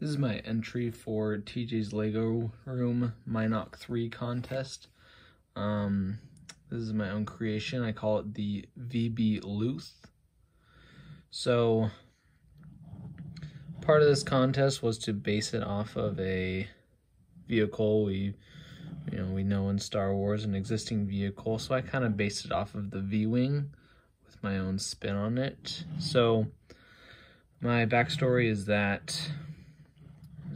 This is my entry for TJ's Lego Room Mynock 3 contest. This is my own creation. I call it the VB-Luth. So part of this contest was to base it off of a vehicle we know in Star Wars, an existing vehicle. So I kind of based it off of the V-Wing with my own spin on it. So my backstory is that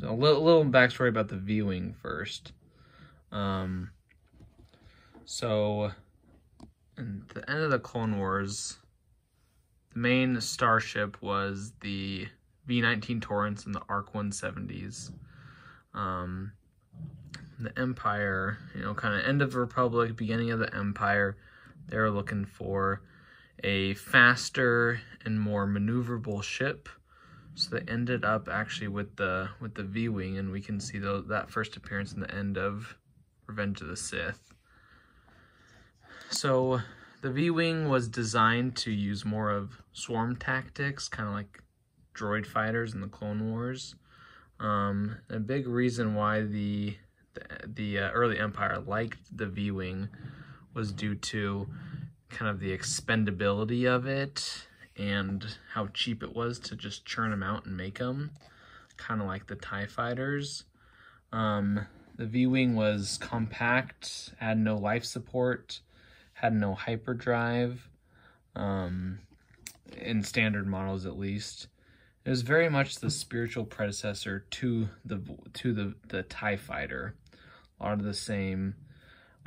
a little backstory about the V-Wing first. So, at the end of the Clone Wars, the main starship was the V-19 Torrents and the ARC-170s. The Empire, kind of end of the Republic, beginning of the Empire, they were looking for a faster and more maneuverable ship. So they ended up actually with the V-Wing, and we can see that first appearance in the end of Revenge of the Sith. So the V-Wing was designed to use more of swarm tactics, kind of like droid fighters in the Clone Wars. A big reason why the early Empire liked the V-Wing was due to kind of the expendability of it and how cheap it was to just churn them out and make them, kind of like the TIE fighters. The V-Wing was compact, had no life support, had no hyperdrive, in standard models at least. It was very much the spiritual predecessor to the TIE fighter. A lot of the same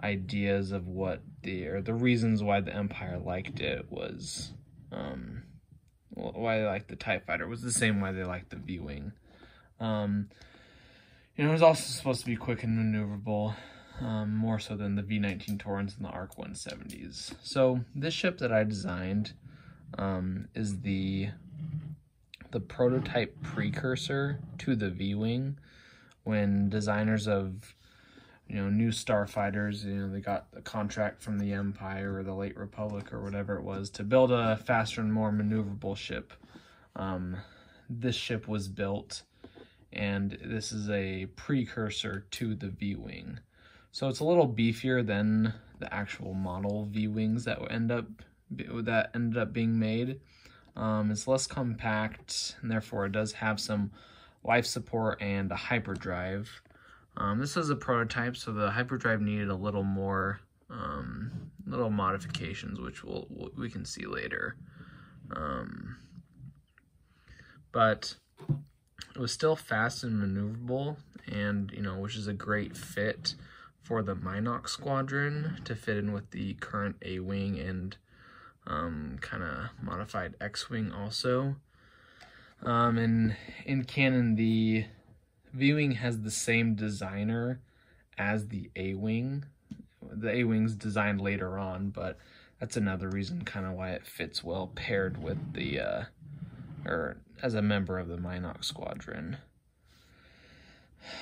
ideas of what the reasons why the Empire liked it was, why they liked the TIE fighter was the same why they liked the V-Wing. It was also supposed to be quick and maneuverable, more so than the V-19 Torrents and the ARC-170s. So this ship that I designed is the prototype precursor to the V-Wing. When designers of new starfighters, they got a contract from the Empire or the late Republic or whatever it was to build a faster and more maneuverable ship. This ship was built, and this is a precursor to the V-Wing. So it's a little beefier than the actual model V-Wings that ended up being made. It's less compact, and therefore it does have some life support and a hyperdrive. This is a prototype, so the hyperdrive needed a little more, little modifications, which we can see later. But it was still fast and maneuverable, and which is a great fit for the Mynock squadron to fit in with the current A-Wing and kind of modified X-Wing also. In canon, the V-Wing has the same designer as the A-Wing. The A-Wing's designed later on, but that's another reason kind of why it fits well paired with or as a member of the Mynock squadron.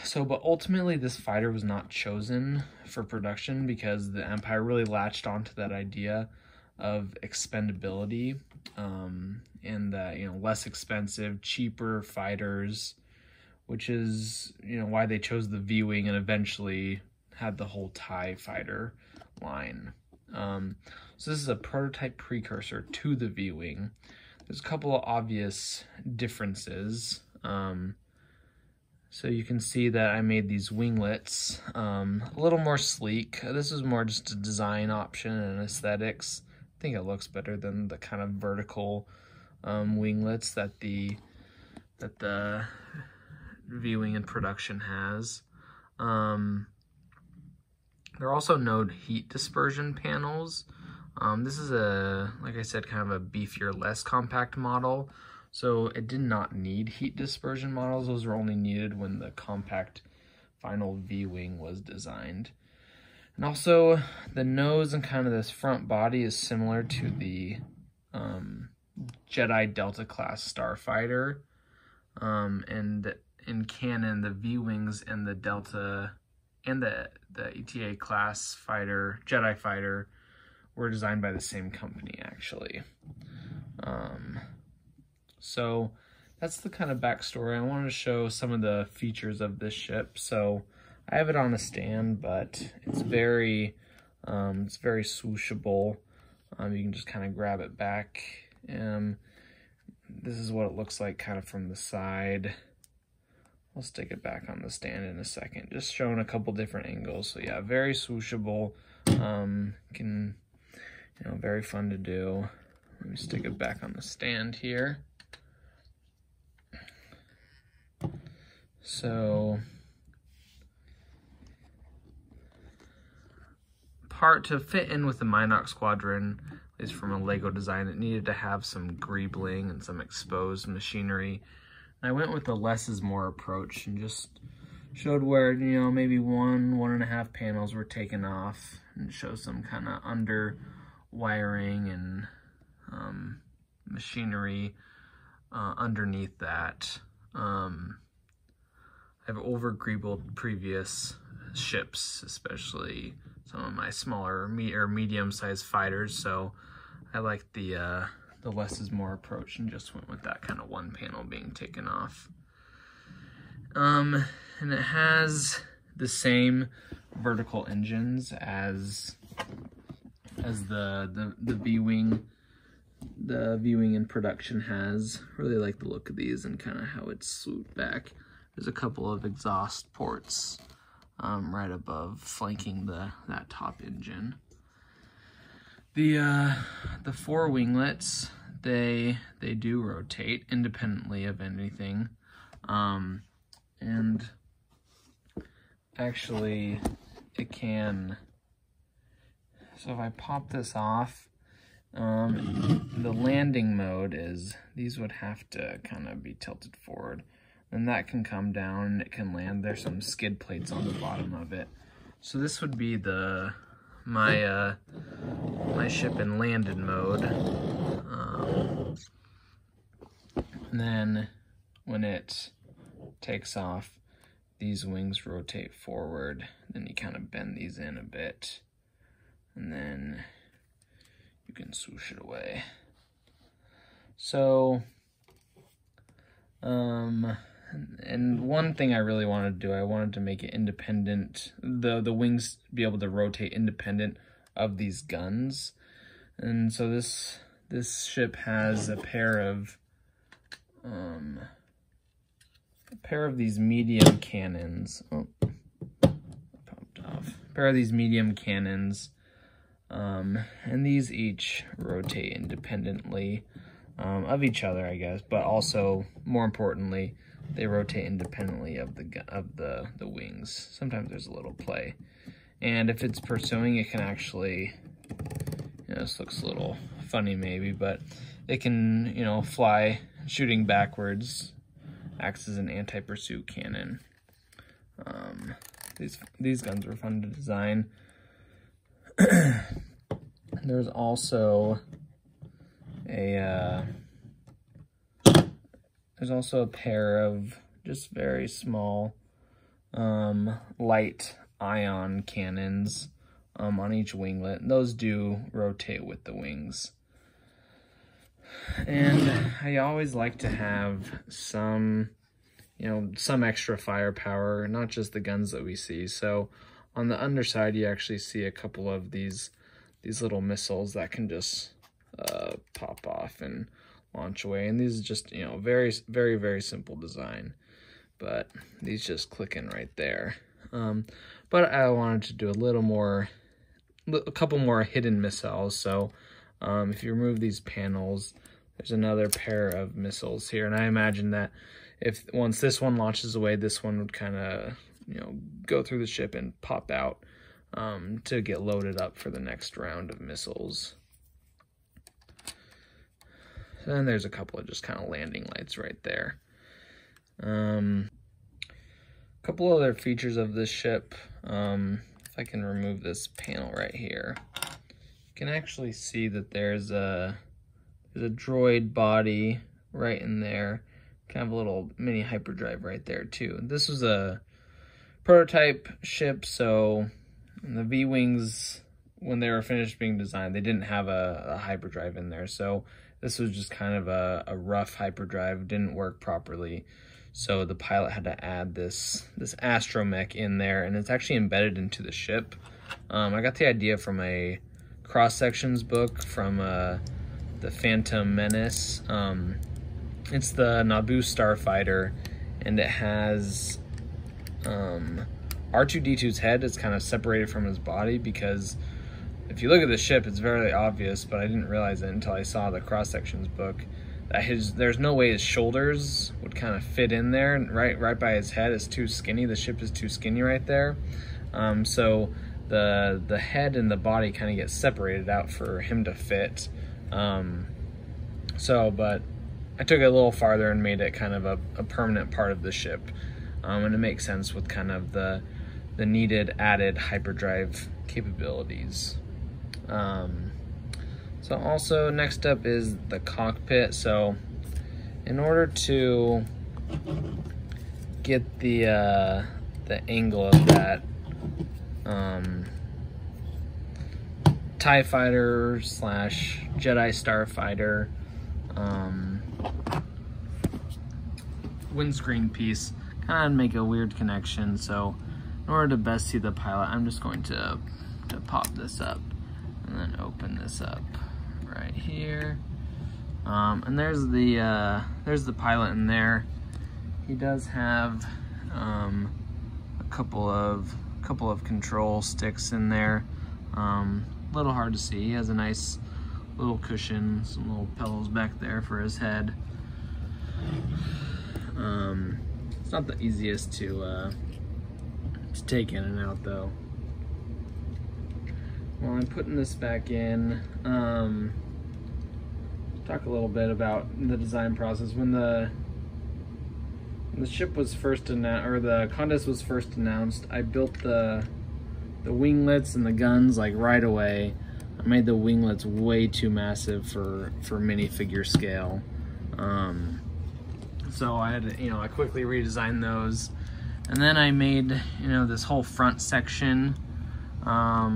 So, but ultimately this fighter was not chosen for production because the Empire really latched onto that idea of expendability, and that, less expensive, cheaper fighters, which is, why they chose the V-Wing and eventually had the whole TIE fighter line. So this is a prototype precursor to the V-Wing. There's a couple of obvious differences. So you can see that I made these winglets a little more sleek. This is more just a design option and aesthetics. I think it looks better than the kind of vertical winglets that the V-Wing in production has. There are also no heat dispersion panels. This is like I said, kind of a beefier, less compact model. So it did not need heat dispersion models. Those were only needed when the compact final V-Wing was designed. And also, the nose and kind of this front body is similar to the Jedi Delta class Starfighter. And in canon, the V-Wings and the Delta and the ETA class fighter, Jedi fighter, were designed by the same company, actually. So that's the kind of backstory. I wanted to show some of the features of this ship. So I have it on a stand, but it's very swooshable. You can just kind of grab it back. This is what it looks like kind of from the side. I'll stick it back on the stand in a second, just showing a couple different angles. So yeah, very swooshable. Very fun to do. Let me stick it back on the stand here. So part to fit in with the Mynock squadron is from a Lego design. It needed to have some greebling and some exposed machinery. I went with the less is more approach and just showed where, maybe 1.5 panels were taken off, and show some kind of under wiring and machinery underneath that. I've over greebled previous ships, especially some of my smaller or medium-sized fighters, so I like the less is more approach and just went with that kind of one panel being taken off. And it has the same vertical engines as the V-Wing. The V-Wing in production has. Really like the look of these and kind of how it's swooped back. There's a couple of exhaust ports right above, flanking that top engine. The 4 winglets, they do rotate independently of anything, and actually it can. So if I pop this off, the landing mode is these would have to kind of be tilted forward, and that can come down and it can land. There's some skid plates on the bottom of it. So this would be my ship in landed mode. And then when it takes off, these wings rotate forward. Then you kind of bend these in a bit, and then you can swoosh it away. So, and one thing I really wanted to do, I wanted to make it independent, the wings be able to rotate independent of these guns. And so this ship has a pair of these medium cannons. Oh, popped off. A pair of these medium cannons, and these each rotate independently of each other, I guess, but also more importantly, they rotate independently of the wings. Sometimes there's a little play, and if it's pursuing, it can actually, this looks a little funny maybe, but it can, fly shooting backwards, acts as an anti-pursuit cannon. These guns were fun to design. There's also a pair of just very small light ion cannons on each winglet. Those do rotate with the wings. And I always like to have some extra firepower, not just the guns that we see. So on the underside, you actually see a couple of these little missiles that can just pop off and launch away. And these are just, very, very, very simple design, but these just click in right there. But I wanted to do a couple more hidden missiles. So if you remove these panels, there's another pair of missiles here. And I imagine that once this one launches away, this one would kind of, go through the ship and pop out to get loaded up for the next round of missiles. So then there's a couple of just kind of landing lights right there. A couple other features of this ship. If I can remove this panel right here, you can actually see that there's a droid body right in there. Kind of a little mini hyperdrive right there too. This was a prototype ship, so the V-Wings, when they were finished being designed, they didn't have a hyperdrive in there. So this was just kind of a rough hyperdrive, didn't work properly. So the pilot had to add this astromech in there, and it's actually embedded into the ship. I got the idea from a cross-sections book from the Phantom Menace. It's the Naboo Starfighter, and it has R2-D2's head is kind of separated from his body, because if you look at the ship, it's very obvious, but I didn't realize it until I saw the cross-sections book, that there's no way his shoulders would kind of fit in there, and right by his head is too skinny. The ship is too skinny right there. So the head and the body kind of get separated out for him to fit. But I took it a little farther and made it kind of a permanent part of the ship. And it makes sense with kind of the needed added hyperdrive capabilities. So also next up is the cockpit. So in order to get the angle of that TIE fighter / Jedi Starfighter windscreen piece, kind of make a weird connection. So in order to best see the pilot, I'm just going to pop this up and then open this up right here. And there's the pilot in there. He does have a couple of control sticks in there. A little hard to see. He has a nice little cushion, some little pillows back there for his head. It's not the easiest to take in and out though. While I'm putting this back in, talk a little bit about the design process. When the ship was first announced, or the contest was first announced, I built the winglets and the guns like right away. I made the winglets way too massive for minifigure scale. So I had to, I quickly redesigned those. And then I made, this whole front section. I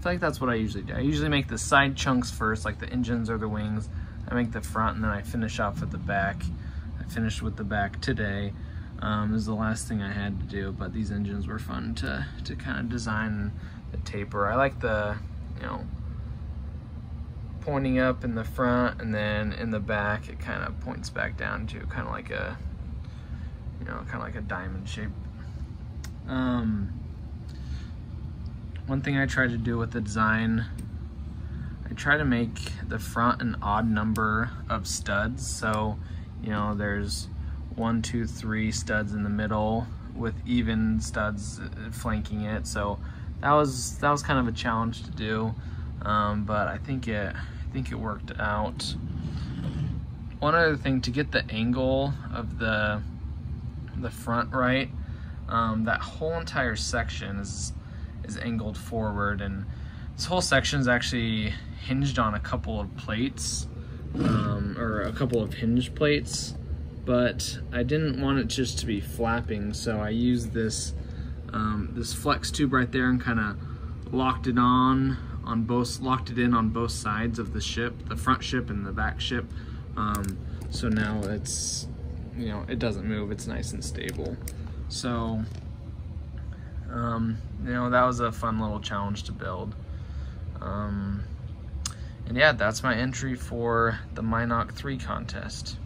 feel like that's what I usually do. I usually make the side chunks first, like the engines or the wings. I make the front, and then I finish off with the back. I finished with the back today. This is the last thing I had to do, but these engines were fun to kind of design the taper. I like the, pointing up in the front, and then in the back it kind of points back down to kind of like a, diamond shape. One thing I tried to do with the design, I try to make the front an odd number of studs. So, there's 1, 2, 3 studs in the middle with even studs flanking it. So that was kind of a challenge to do, but I think it worked out. One other thing, to get the angle of the front right, that whole entire section is angled forward, and this whole section is actually hinged on a couple of plates, or a couple of hinge plates, but I didn't want it just to be flapping, so I used this flex tube right there and kind of locked it in on both sides of the ship, the front ship and the back ship. So now it's, it doesn't move, it's nice and stable. So that was a fun little challenge to build. And yeah, that's my entry for the Mynock 3 contest.